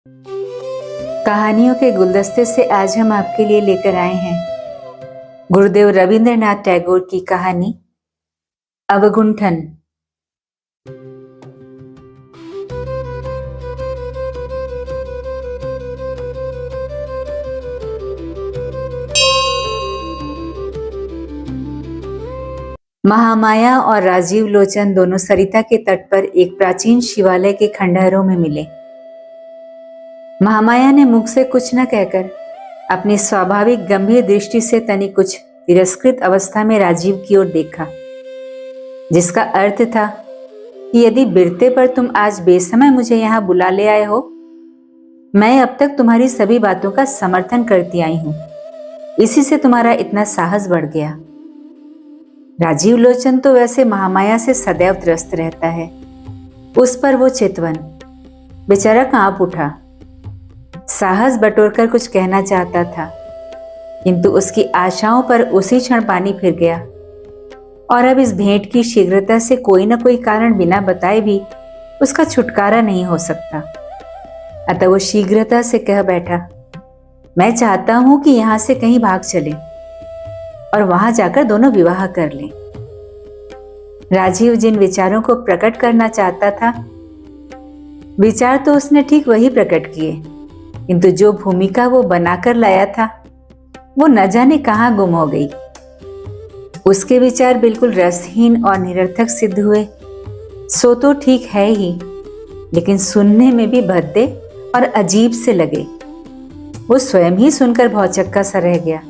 कहानियों के गुलदस्ते से आज हम आपके लिए लेकर आए हैं गुरुदेव रविंद्रनाथ टैगोर की कहानी अवगुंठन। महामाया और राजीव लोचन दोनों सरिता के तट पर एक प्राचीन शिवालय के खंडहरों में मिले। महामाया ने मुख से कुछ न कहकर अपनी स्वाभाविक गंभीर दृष्टि से तनिक कुछ तिरस्कृत अवस्था में राजीव की ओर देखा, जिसका अर्थ था कि यदि बिरते पर तुम आज बेसमय मुझे यहां बुला ले आए हो, मैं अब तक तुम्हारी सभी बातों का समर्थन करती आई हूं, इसी से तुम्हारा इतना साहस बढ़ गया। राजीव लोचन तो वैसे महामाया से सदैव त्रस्त रहता है, उस पर वो चितवन बेचारा कांप उठा। साहस बटोरकर कुछ कहना चाहता था, किंतु उसकी आशाओं पर उसी क्षण पानी फिर गया और अब इस भेंट की शीघ्रता से कोई न कोई कारण बिना बताए भी उसका छुटकारा नहीं हो सकता। अतः वो शीघ्रता से कह बैठा, मैं चाहता हूं कि यहां से कहीं भाग चले और वहां जाकर दोनों विवाह कर लें। राजीव जिन विचारों को प्रकट करना चाहता था, विचार तो उसने ठीक वही प्रकट किए, किंतु जो भूमिका वो बनाकर लाया था वो न जाने कहां गुम हो गई। उसके विचार बिल्कुल रसहीन और निरर्थक सिद्ध हुए। सो तो ठीक है ही, लेकिन सुनने में भी भद्दे और अजीब से लगे। वो स्वयं ही सुनकर भौचक्का सा रह गया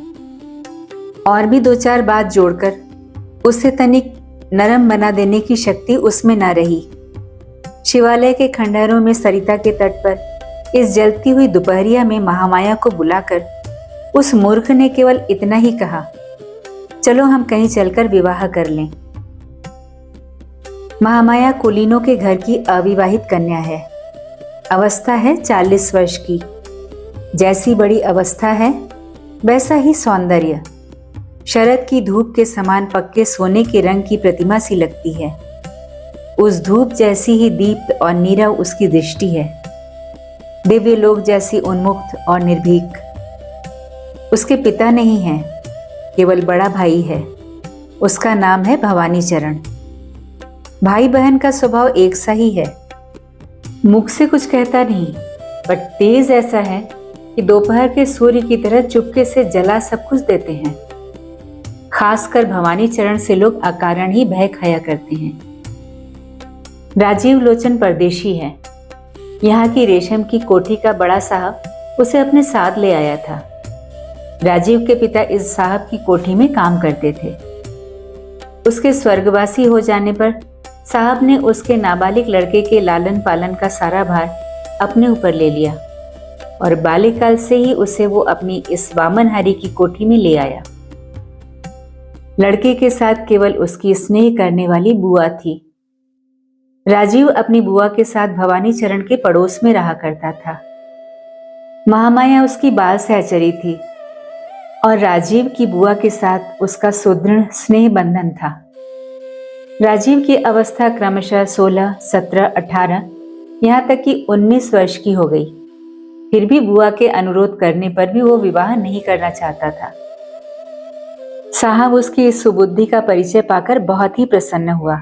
और भी दो चार बात जोड़कर उसे तनिक नरम बना देने की शक्ति उसमें न रही। शिवालय के खंडहरों में सरिता के तट पर इस जलती हुई दोपहरिया में महामाया को बुलाकर उस मूर्ख ने केवल इतना ही कहा, चलो हम कहीं चलकर विवाह कर लें। महामाया कुलीनों के घर की अविवाहित कन्या है। अवस्था है 40 वर्ष की। जैसी बड़ी अवस्था है वैसा ही सौंदर्य। शरद की धूप के समान पक्के सोने के रंग की प्रतिमा सी लगती है। उस धूप जैसी ही दीप्त और नीरव उसकी दृष्टि है। दिव्य लोक जैसी उन्मुक्त और निर्भीक। उसके पिता नहीं है, केवल बड़ा भाई है। उसका नाम है भवानी चरण। भाई बहन का स्वभाव एक सा ही है। मुख से कुछ कहता नहीं, पर तेज ऐसा है कि दोपहर के सूर्य की तरह चुपके से जला सब कुछ देते हैं। खासकर भवानी चरण से लोग अकारण ही भय खाया करते हैं। राजीव लोचन परदेशी है। यहाँ की रेशम की कोठी का बड़ा साहब उसे अपने साथ ले आया था। राजीव के पिता इस साहब की कोठी में काम करते थे। उसके स्वर्गवासी हो जाने पर साहब ने उसके नाबालिग लड़के के लालन पालन का सारा भार अपने ऊपर ले लिया और बाल्यकाल से ही उसे वो अपनी इस वामनहारी की कोठी में ले आया। लड़के के साथ केवल उसकी स्नेह करने वाली बुआ थी। राजीव अपनी बुआ के साथ भवानी चरण के पड़ोस में रहा करता था। महामाया उसकी बाल सहचरी थी और राजीव की बुआ के साथ उसका सुदृढ़ स्नेह बंधन था। राजीव की अवस्था क्रमशः 16, 17, 18 यहाँ तक कि 19 वर्ष की हो गई। फिर भी बुआ के अनुरोध करने पर भी वो विवाह नहीं करना चाहता था। साहब उसकी इस सुबुद्धि का परिचय पाकर बहुत ही प्रसन्न हुआ।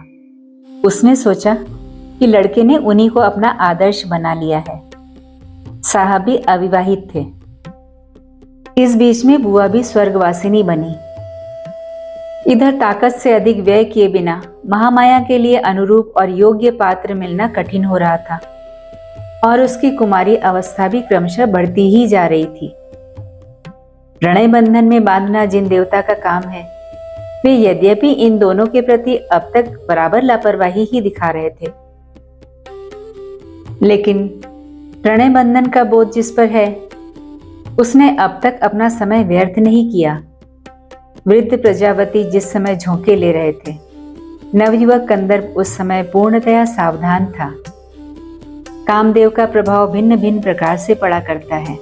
उसने सोचा कि लड़के ने उन्हीं को अपना आदर्श बना लिया है। साहब भी अविवाहित थे। इस बीच में बुआ भी स्वर्गवासिनी बनी। इधर ताकत से अधिक व्यय किए बिना महामाया के लिए अनुरूप और योग्य पात्र मिलना कठिन हो रहा था और उसकी कुमारी अवस्था भी क्रमशः बढ़ती ही जा रही थी। प्रणय बंधन में बांधना जिन देवता का काम है, वे यद्यपि इन दोनों के प्रति अब तक बराबर लापरवाही ही दिखा रहे थे, लेकिन प्रणय बंधन का बोझ जिस पर है, उसने अब तक अपना समय व्यर्थ नहीं किया। वृद्ध प्रजापति जिस समय झोंके ले रहे थे, नवयुवक कंदर्प उस समय पूर्णतया सावधान था। कामदेव का प्रभाव भिन्न भिन्न प्रकार से पड़ा करता है।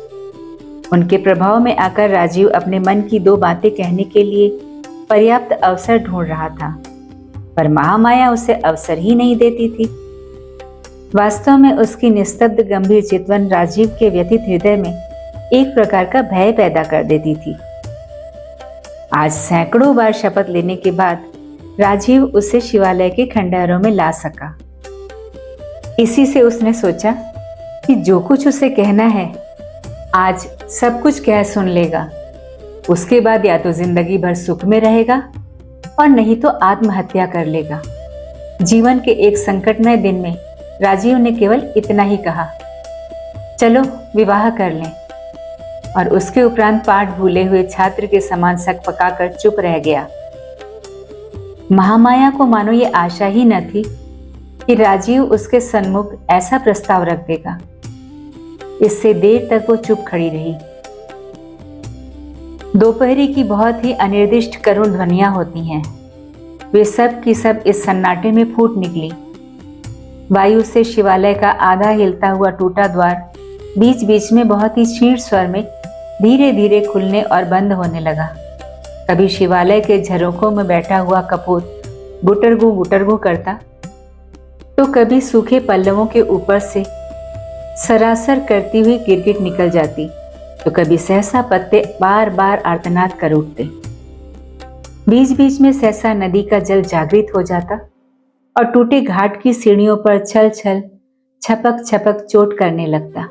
उनके प्रभाव में आकर राजीव अपने मन की दो बातें कहने के लिए पर्याप्त अवसर ढूंढ रहा था, पर महामाया उसे अवसर ही नहीं देती थी। वास्तव में उसकी निस्तब्ध गंभीर चितवन राजीव के व्यथित हृदय में एक प्रकार का भय पैदा कर देती थी। आज सैकड़ों बार शपथ लेने के बाद राजीव उसे शिवालय के खंडहरों में ला सका। इसी से उसने सोचा कि जो कुछ उसे कहना है आज सब कुछ कह सुन लेगा। उसके बाद या तो जिंदगी भर सुख में रहेगा और नहीं तो आत्महत्या कर लेगा। जीवन के एक संकटमय दिन में राजीव ने केवल इतना ही कहा, चलो विवाह कर लें, और उसके उपरांत पाठ भूले हुए छात्र के समान सक पकाकर चुप रह गया। महामाया को मानो ये आशा ही न थी कि राजीव उसके सन्मुख ऐसा प्रस्ताव रख देगा। इससे देर तक वो चुप खड़ी रही। दोपहरी की बहुत ही अनिर्दिष्ट करुण ध्वनियां होती हैं, वे सब की सब इस सन्नाटे में फूट निकली। वायु से शिवालय का आधा हिलता हुआ टूटा द्वार बीच बीच में बहुत ही क्षीण स्वर में धीरे धीरे खुलने और बंद होने लगा। कभी शिवालय के झरोखों में बैठा हुआ कपूत गुटरगू करता, तो कभी सूखे पल्लवों के ऊपर से सरासर करती हुई गिरगिट निकल जाती, तो कभी सहसा पत्ते बार बार आर्तनाद कर उठते। बीच बीच में सहसा नदी का जल जागृत हो जाता और टूटे घाट की सीढ़ियों पर छल छल छपक छपक चोट करने लगता।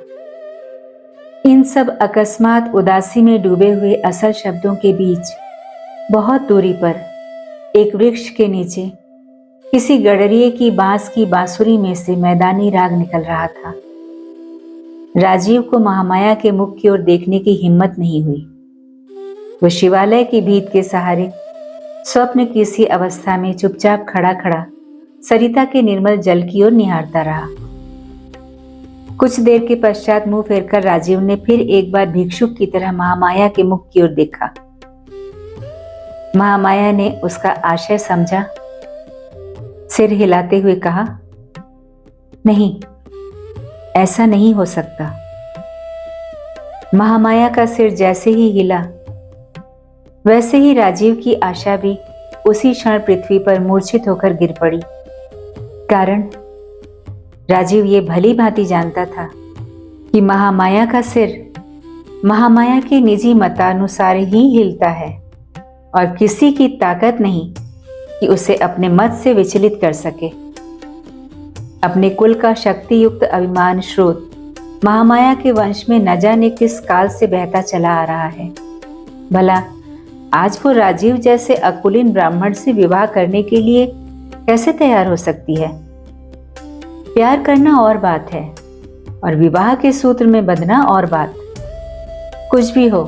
इन सब अकस्मात उदासी में डूबे हुए असल शब्दों के बीच बहुत दूरी पर एक वृक्ष के नीचे किसी गडरिये की बांस की बांसुरी में से मैदानी राग निकल रहा था। राजीव को महामाया के मुख की ओर देखने की हिम्मत नहीं हुई। वो शिवालय की भीत के सहारे स्वप्न की सी अवस्था में चुपचाप खड़ा खड़ा सरिता के निर्मल जल की ओर निहारता रहा। कुछ देर के पश्चात मुंह फेरकर राजीव ने फिर एक बार भिक्षुक की तरह महामाया के मुख की ओर देखा। महामाया ने उसका आशय समझा, सिर हिलाते हुए कहा, नहीं, ऐसा नहीं हो सकता। महामाया का सिर जैसे ही हिला वैसे ही राजीव की आशा भी उसी क्षण पृथ्वी पर मूर्छित होकर गिर पड़ी। कारण राजीव ये भली भांति जानता था कि महामाया का सिर महामाया के निजी मतानुसार ही हिलता है और किसी की ताकत नहीं कि उसे अपने मत से विचलित कर सके। अपने कुल का शक्ति युक्त अभिमान स्रोत महामाया के वंश में न जाने किस काल से बहता चला आ रहा है। भला आज वो राजीव जैसे अकुलीन ब्राह्मण से विवाह करने के लिए कैसे तैयार हो सकती है? प्यार करना और बात है और विवाह के सूत्र में बंधना और बात। कुछ भी हो,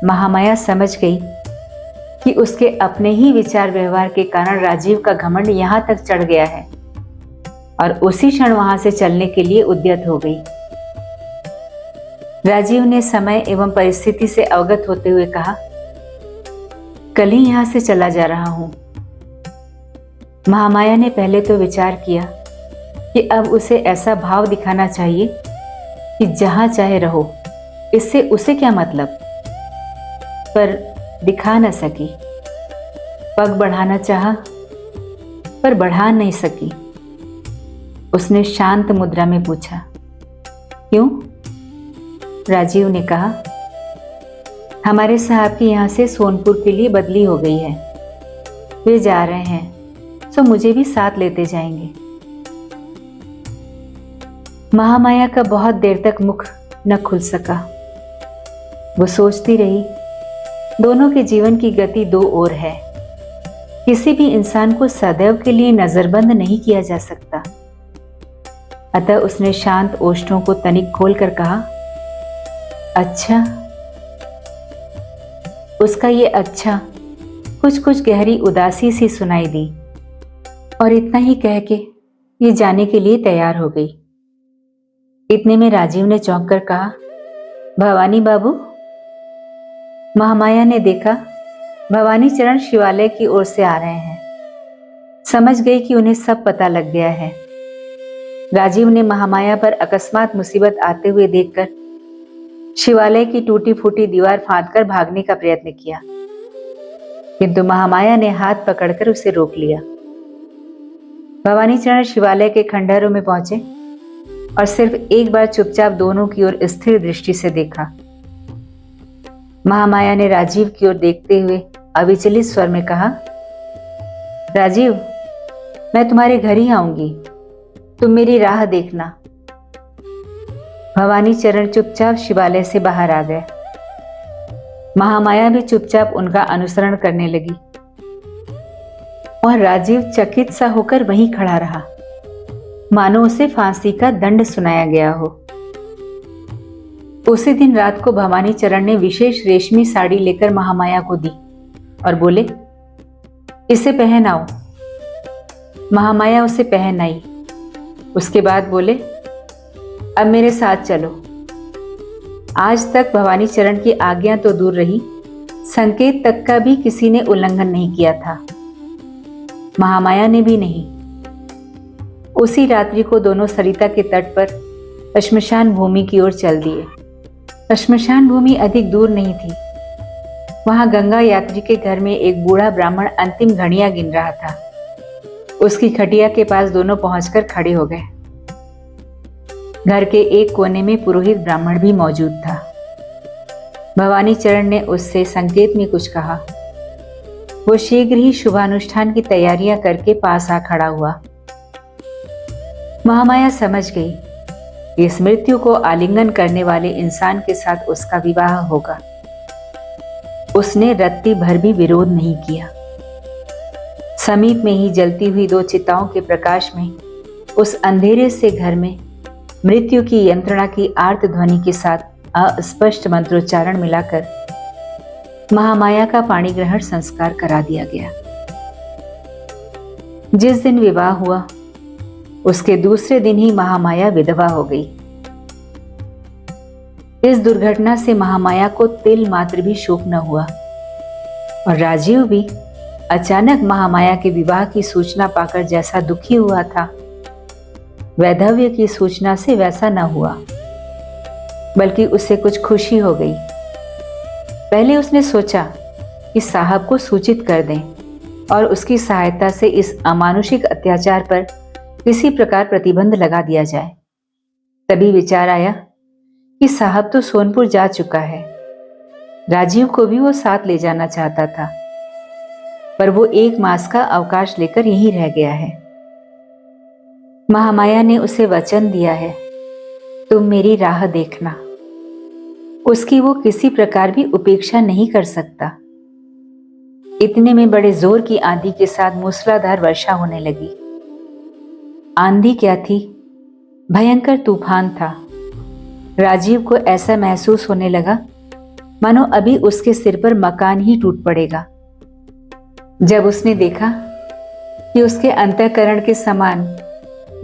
महामाया समझ गई कि उसके अपने ही विचार व्यवहार के कारण राजीव का घमंड यहां तक चढ़ गया है और उसी क्षण वहां से चलने के लिए उद्यत हो गई। राजीव ने समय एवं परिस्थिति से अवगत होते हुए कहा, कल ही यहां से चला जा रहा हूं। महामाया ने पहले तो विचार किया कि अब उसे ऐसा भाव दिखाना चाहिए कि जहां चाहे रहो, इससे उसे क्या मतलब, पर दिखा न सकी। पग बढ़ाना चाहा पर बढ़ा नहीं सकी। उसने शांत मुद्रा में पूछा, क्यों? राजीव ने कहा, हमारे साहब की यहां से सोनपुर के लिए बदली हो गई है। वे जा रहे हैं, सो मुझे भी साथ लेते जाएंगे। महामाया का बहुत देर तक मुख न खुल सका। वो सोचती रही, दोनों के जीवन की गति दो ओर है। किसी भी इंसान को सदैव के लिए नजरबंद नहीं किया जा सकता। अतः उसने शांत ओष्ठों को तनिक खोलकर कहा, अच्छा। उसका ये अच्छा कुछ कुछ गहरी उदासी सी सुनाई दी और इतना ही कह के ये जाने के लिए तैयार हो गई। इतने में राजीव ने चौंक कर कहा, भवानी बाबू। महामाया ने देखा भवानी चरण शिवालय की ओर से आ रहे हैं। समझ गई कि उन्हें सब पता लग गया है। राजीव ने महामाया पर अकस्मात मुसीबत आते हुए देखकर शिवालय की टूटी फूटी दीवार फांदकर भागने का प्रयत्न किया, किंतु महामाया ने हाथ पकड़कर उसे रोक लिया। भवानी चरण शिवालय के खंडहरों में पहुंचे और सिर्फ एक बार चुपचाप दोनों की ओर स्थिर दृष्टि से देखा। महामाया ने राजीव की ओर देखते हुए अविचलित स्वर में कहा, राजीव, मैं तुम्हारे घर ही आऊंगी, तुम मेरी राह देखना। भवानी चरण चुपचाप शिवालय से बाहर आ गए। महामाया भी चुपचाप उनका अनुसरण करने लगी और राजीव चकित सा होकर वहीं खड़ा रहा, मानो उसे फांसी का दंड सुनाया गया हो। उसी दिन रात को भवानी चरण ने विशेष रेशमी साड़ी लेकर महामाया को दी और बोले, इसे पहन आओ। महामाया उसे पहन आई। उसके बाद बोले, अब मेरे साथ चलो। आज तक भवानी चरण की आज्ञा तो दूर रही, संकेत तक का भी किसी ने उल्लंघन नहीं किया था, महामाया ने भी नहीं। उसी रात्रि को दोनों सरिता के तट पर श्मशान भूमि की ओर चल दिए। श्मशान भूमि अधिक दूर नहीं थी। वहां गंगा यात्री के घर में एक बूढ़ा ब्राह्मण अंतिम घड़ियां गिन रहा था। उसकी खटिया के पास दोनों पहुंचकर खड़े हो गए। घर के एक कोने में पुरोहित ब्राह्मण भी मौजूद था। भवानी चरण ने उससे संकेत में कुछ कहा। वो शीघ्र ही शुभानुष्ठान की तैयारियां करके पास आ खड़ा हुआ। महामाया समझ गई कि इस मृत्यु को आलिंगन करने वाले इंसान के साथ उसका विवाह होगा। उसने रत्ती भर भी विरोध नहीं किया। समीप में ही जलती हुई दो चिताओं के प्रकाश में उस अंधेरे से घर में मृत्यु की यंत्रणा की आर्त ध्वनि के साथ अस्पष्ट मंत्रोच्चारण मिलाकर महामाया का पाणी ग्रहण संस्कार करा दिया गया। जिस दिन विवाह हुआ उसके दूसरे दिन ही महामाया विधवा हो गई। इस दुर्घटना से महामाया को तिल मात्र भी शोक न हुआ और राजीव भी अचानक महामाया के विवाह की सूचना पाकर जैसा दुखी हुआ था, वैधव्य की सूचना से वैसा न हुआ, बल्कि उससे कुछ खुशी हो गई। पहले उसने सोचा कि साहब को सूचित कर दें और उसकी सहायता से इस अमानुषिक अत्याचार पर किसी प्रकार प्रतिबंध लगा दिया जाए। तभी विचार आया कि साहब तो सोनपुर जा चुका है, राजीव को भी वो साथ ले जाना चाहता था, पर वो 1 मास का अवकाश लेकर यहीं रह गया है। महामाया ने उसे वचन दिया है, तुम मेरी राह देखना। उसकी वो किसी प्रकार भी उपेक्षा नहीं कर सकता। इतने में बड़े जोर की आंधी के साथ मूसलाधार वर्षा होने लगी। आंधी क्या थी, भयंकर तूफान था। राजीव को ऐसा महसूस होने लगा मानो अभी उसके सिर पर मकान ही टूट पड़ेगा। जब उसने देखा कि उसके अंतःकरण के समान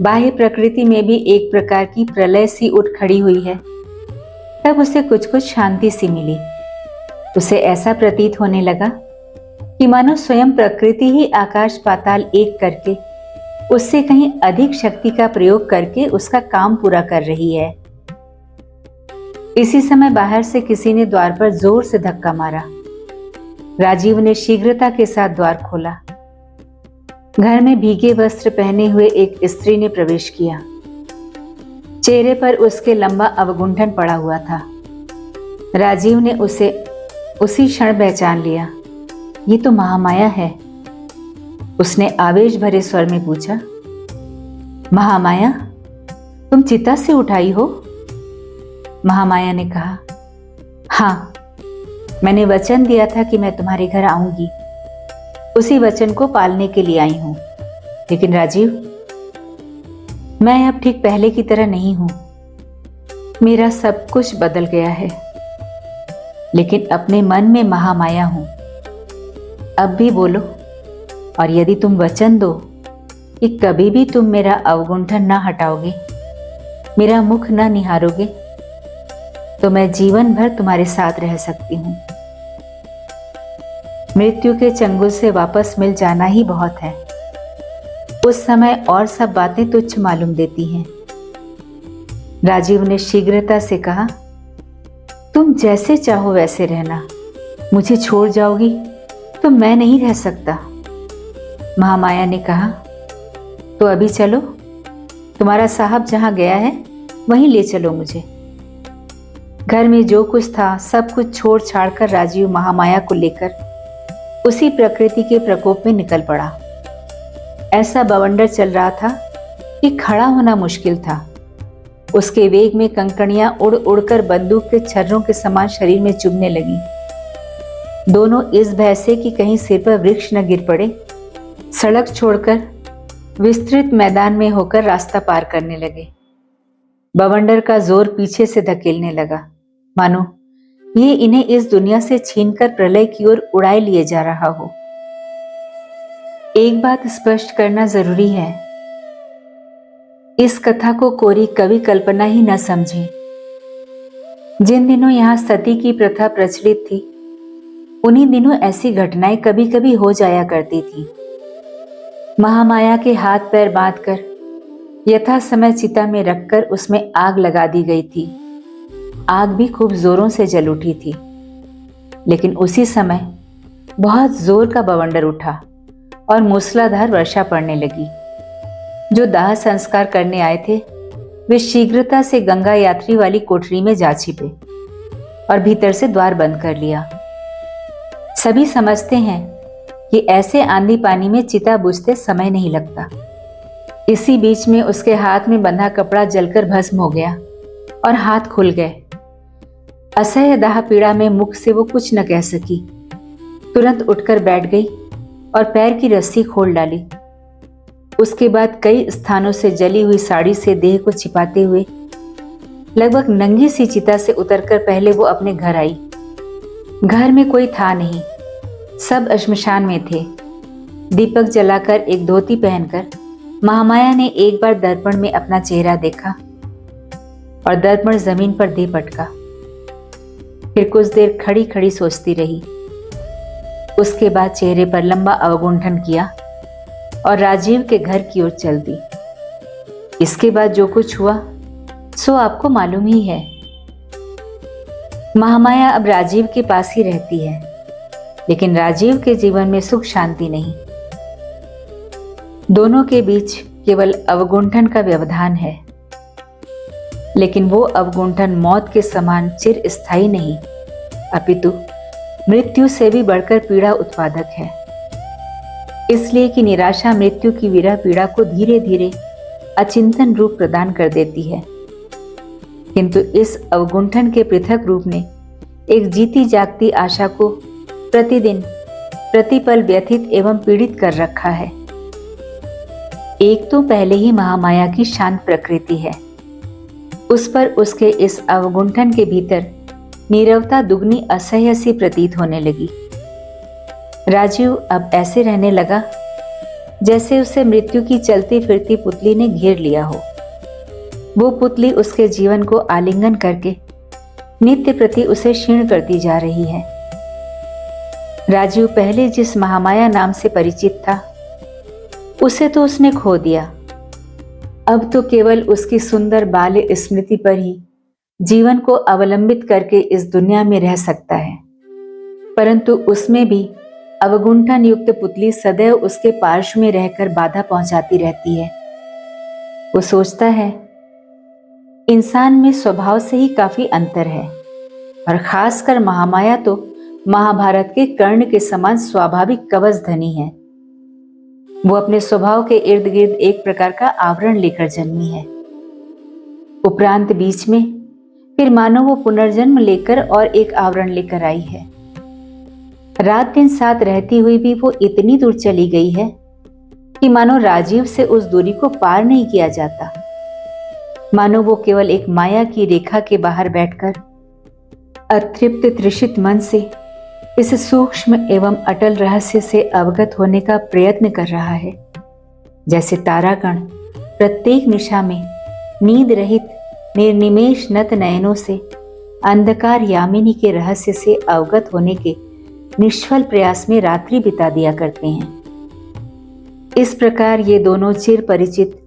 बाह्य प्रकृति में भी एक प्रकार की प्रलय सी उठ खड़ी हुई है, तब उसे कुछ शांति सी मिली। उसे ऐसा प्रतीत होने लगा कि मानो स्वयं प्रकृति ही आकाश पाताल एक करके उससे कहीं अधिक शक्ति का प्रयोग करके उसका काम पूरा कर रही है। इसी समय बाहर से किसी ने द्वार पर जोर से धक्का मारा। राजीव ने शीघ्रता के साथ द्वार खोला। घर में भीगे वस्त्र पहने हुए एक स्त्री ने प्रवेश किया। चेहरे पर उसके लंबा अवगुंठन पड़ा हुआ था। राजीव ने उसे उसी क्षण पहचान लिया। ये तो महामाया है। उसने आवेश भरे स्वर में पूछा, महामाया, तुम चिता से उठाई हो? महामाया ने कहा, हाँ, मैंने वचन दिया था कि मैं तुम्हारे घर आऊंगी। उसी वचन को पालने के लिए आई हूं। लेकिन राजीव, मैं अब ठीक पहले की तरह नहीं हूं। मेरा सब कुछ बदल गया है, लेकिन अपने मन में महामाया हूं। अब भी बोलो, और यदि तुम वचन दो कि कभी भी तुम मेरा अवगुंठन ना हटाओगे, मेरा मुख ना निहारोगे, तो मैं जीवन भर तुम्हारे साथ रह सकती हूं। मृत्यु के चंगुल से वापस मिल जाना ही बहुत है। उस समय और सब बातें तुच्छ मालूम देती हैं। राजीव ने शीघ्रता से कहा, तुम जैसे चाहो वैसे रहना। मुझे छोड़ जाओगी तो मैं नहीं रह सकता। महामाया ने कहा, तो अभी चलो, तुम्हारा साहब जहां गया है वहीं ले चलो मुझे। घर में जो कुछ था सब कुछ छोड़ छाड़ कर राजीव महामाया को लेकर उसी प्रकृति के प्रकोप में निकल पड़ा। ऐसा बवंडर चल रहा था कि खड़ा होना मुश्किल था। उसके वेग में कंकड़ियां उड़ उड़कर बंदूक के छर्रों के समान शरीर में चुभने लगी। दोनों इस भय से कि कहीं सिर पर वृक्ष न गिर पड़े, सड़क छोड़कर विस्तृत मैदान में होकर रास्ता पार करने लगे। बवंडर का जोर पीछे से धकेलने लगा, मानो ये इन्हें इस दुनिया से छीनकर प्रलय की ओर उड़ाए लिए जा रहा हो। एक बात स्पष्ट करना जरूरी है, इस कथा को कोरी कवि कल्पना ही न समझे। जिन दिनों यहां सती की प्रथा प्रचलित थी, उन्हीं दिनों ऐसी घटनाएं कभी कभी हो जाया करती थी। महामाया के हाथ पैर बांधकर यथा समय चिता में रखकर उसमें आग लगा दी गई थी। आग भी खूब जोरों से जल उठी थी, लेकिन उसी समय बहुत जोर का बवंडर उठा और मूसलाधार वर्षा पड़ने लगी। जो दाह संस्कार करने आए थे वे शीघ्रता से गंगा यात्री वाली कोठरी में जा छिपे और भीतर से द्वार बंद कर लिया। सभी समझते हैं कि ऐसे आंधी पानी में चिता बुझते समय नहीं लगता। इसी बीच में उसके हाथ में बंधा कपड़ा जलकर भस्म हो गया और हाथ खुल गए। असह्य दाह पीड़ा में मुख से वो कुछ न कह सकी। तुरंत उठकर बैठ गई और पैर की रस्सी खोल डाली। उसके बाद कई स्थानों से जली हुई साड़ी से देह को छिपाते हुए लगभग नंगी सी चिता से उतरकर पहले वो अपने घर आई। घर में कोई था नहीं, सब श्मशान में थे। दीपक जलाकर एक धोती पहनकर महामाया ने एक बार दर्पण में अपना चेहरा देखा और दर्पण जमीन पर दे पटका। फिर कुछ देर खड़ी खड़ी सोचती रही। उसके बाद चेहरे पर लंबा अवगुंठन किया और राजीव के घर की ओर चल दी। इसके बाद जो कुछ हुआ सो आपको मालूम ही है। महामाया अब राजीव के पास ही रहती है, लेकिन राजीव के जीवन में सुख शांति नहीं। दोनों के बीच केवल अवगुंठन का व्यवधान है, लेकिन वो अवगुंठन मौत के समान चिर स्थायी नहीं, अपितु मृत्यु से भी बढ़कर पीड़ा उत्पादक है। इसलिए कि निराशा मृत्यु की विरह पीड़ा को धीरे धीरे अचिंतन रूप प्रदान कर देती है, किंतु इस अवगुंठन के पृथक रूप ने एक जीती जागती आशा को प्रतिदिन प्रतिपल व्यथित एवं पीड़ित कर रखा है। एक तो पहले ही महामाया की शांत प्रकृति है, उस पर उसके इस अवगुंठन के भीतर नीरवता दुगनी असह्य सी प्रतीत होने लगी। राजीव अब ऐसे रहने लगा जैसे उसे मृत्यु की चलती फिरती पुतली ने घेर लिया हो। वो पुतली उसके जीवन को आलिंगन करके नित्य प्रति उसे क्षीण करती जा रही है। राजीव पहले जिस महामाया नाम से परिचित था, उसे तो उसने खो दिया। अब तो केवल उसकी सुंदर बाल्य स्मृति पर ही जीवन को अवलंबित करके इस दुनिया में रह सकता है, परंतु उसमें भी अवगुंठन युक्त पुतली सदैव उसके पार्श्व में रहकर बाधा पहुंचाती रहती है। वो सोचता है इंसान में स्वभाव से ही काफी अंतर है, और खासकर महामाया तो महाभारत के कर्ण के समान स्वाभाविक कवच धनी है। वो अपने स्वभाव के इर्द गिर्द एक प्रकार का आवरण लेकर जन्मी है। उपरांत बीच में फिर मानो वो पुनर्जन्म लेकर और एक आवरण लेकर आई है। रात दिन साथ रहती हुई भी वो इतनी दूर चली गई है कि मानो राजीव से उस दूरी को पार नहीं किया जाता। मानो वो केवल एक माया की रेखा के बाहर बैठकर अतृप्त तृषित मन से इस सूक्ष्म एवं अटल रहस्य से अवगत होने का प्रयत्न कर रहा है। जैसे तारागण प्रत्येक निशा में नींद रहित निर्निमेष नत नयनों से अंधकार यामिनी के रहस्य से अवगत होने के निष्फल प्रयास में रात्रि बिता दिया करते हैं। इस प्रकार ये दोनों चिर परिचित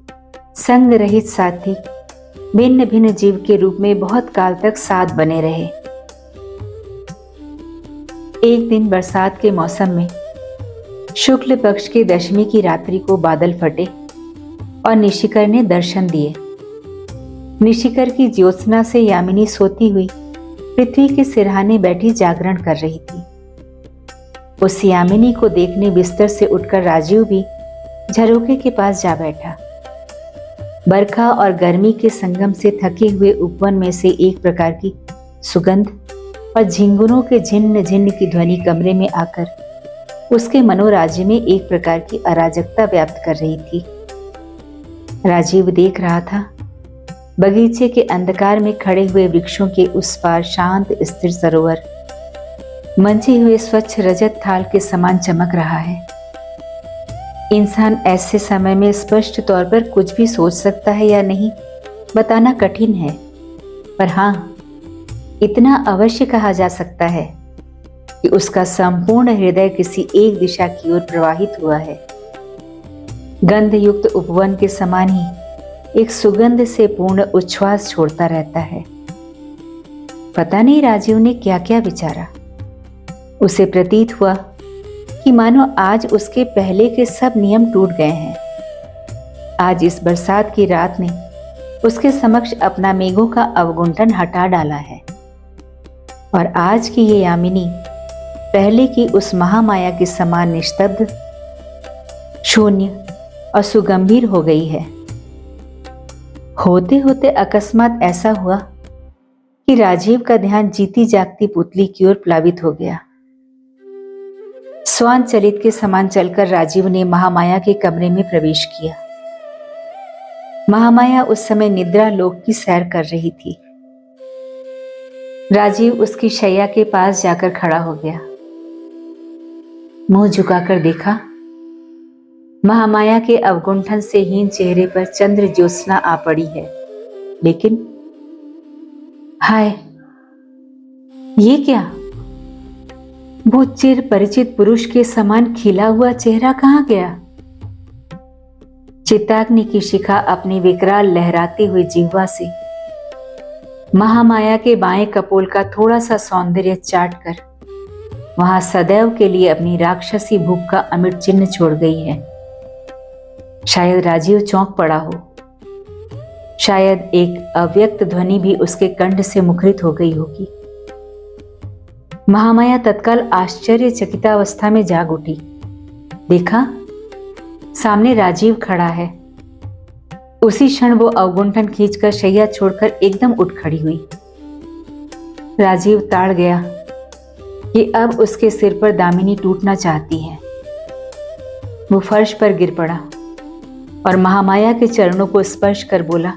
संग रहित साथी भिन्न भिन्न जीव के रूप में बहुत काल तक साथ बने रहे। एक दिन बरसात के मौसम में शुक्ल पक्ष की दशमी की रात्रि को बादल फटे और निशिकर ने दर्शन दिए। निशिकर की ज्योत्सना से यामिनी सोती हुई पृथ्वी के सिरहाने बैठी जागरण कर रही थी। उस यामिनी को देखने बिस्तर से उठकर राजीव भी झरोखे के पास जा बैठा। बरखा और गर्मी के संगम से थके हुए उपवन में से एक प्रकार की सुगंध और झिंगुरों के झिन्न झिन्न की ध्वनि कमरे में आकर उसके मनोराज्य में एक प्रकार की अराजकता व्याप्त कर रही थी। राजीव देख रहा था बगीचे के अंधकार में खड़े हुए वृक्षों के उस पार शांत स्थिर सरोवर मंचे हुए स्वच्छ रजत थाल के समान चमक रहा है। इंसान ऐसे समय में स्पष्ट तौर पर कुछ भी सोच सकता है या नहीं, बताना कठिन है, पर हाँ, इतना अवश्य कहा जा सकता है कि उसका संपूर्ण हृदय किसी एक दिशा की ओर प्रवाहित हुआ है। गंध युक्त उपवन के समान ही एक सुगंध से पूर्ण उच्छ्वास छोड़ता रहता है। पता नहीं राजीव ने क्या क्या विचारा। उसे प्रतीत हुआ कि मानो आज उसके पहले के सब नियम टूट गए हैं। आज इस बरसात की रात ने उसके समक्ष अपना मेघों का अवगुंठन हटा डाला है और आज की ये यामिनी पहले की उस महामाया के समान निस्तब्ध, शून्य और सुगंभीर हो गई है। होते होते अकस्मात ऐसा हुआ कि राजीव का ध्यान जीती जागती पुतली की ओर प्लावित हो गया। स्वान चलित के समान चलकर राजीव ने महामाया के कमरे में प्रवेश किया। महामाया उस समय निद्रा लोक की सैर कर रही थी। राजीव उसकी शैया के पास जाकर खड़ा हो गया। मुंह झुकाकर देखा, महामाया के अवगुंठन से हीन चेहरे पर चंद्र ज्योत्सना आ पड़ी है, लेकिन हाय, ये क्या? वो चिर परिचित पुरुष के समान खिला हुआ चेहरा कहाँ गया? चित्ताग्नि की शिखा अपनी विकराल लहराती हुई जिह्वा से महामाया के बाएं कपोल का थोड़ा सा सौंदर्य चाट कर वहां सदैव के लिए अपनी राक्षसी भूख का अमिट चिन्ह छोड़ गई है। शायद राजीव चौंक पड़ा हो, शायद एक अव्यक्त ध्वनि भी उसके कंठ से मुखरित हो गई होगी। महामाया तत्काल आश्चर्यचकितावस्था में जाग उठी। देखा, सामने राजीव खड़ा है। उसी क्षण वो अवगुंठन खींचकर शैया छोड़कर एकदम उठ खड़ी हुई। राजीव ताड़ गया कि अब उसके सिर पर दामिनी टूटना चाहती है। वो फर्श पर गिर पड़ा और महामाया के चरणों को स्पर्श कर बोला,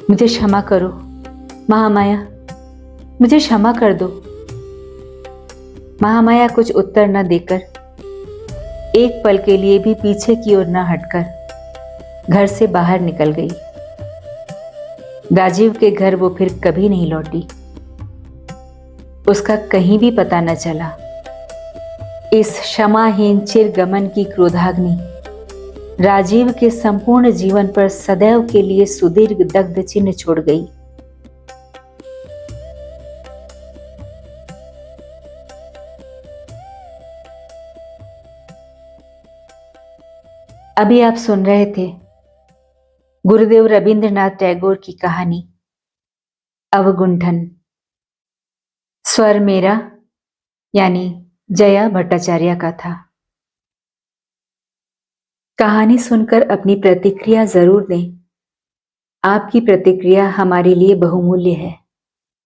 मुझे क्षमा करो महामाया, मुझे क्षमा कर दो। महामाया कुछ उत्तर न देकर, एक पल के लिए भी पीछे की ओर न हटकर घर से बाहर निकल गई। राजीव के घर वो फिर कभी नहीं लौटी। उसका कहीं भी पता न चला। इस क्षमाहीन चिर गमन की क्रोधाग्नि राजीव के संपूर्ण जीवन पर सदैव के लिए सुदीर्घ दग्ध चिन्ह छोड़ गई। अभी आप सुन रहे थे गुरुदेव रविंद्रनाथ टैगोर की कहानी अवगुंठन। स्वर मेरा यानी जया भट्टाचार्य का था। कहानी सुनकर अपनी प्रतिक्रिया जरूर दें। आपकी प्रतिक्रिया हमारे लिए बहुमूल्य है।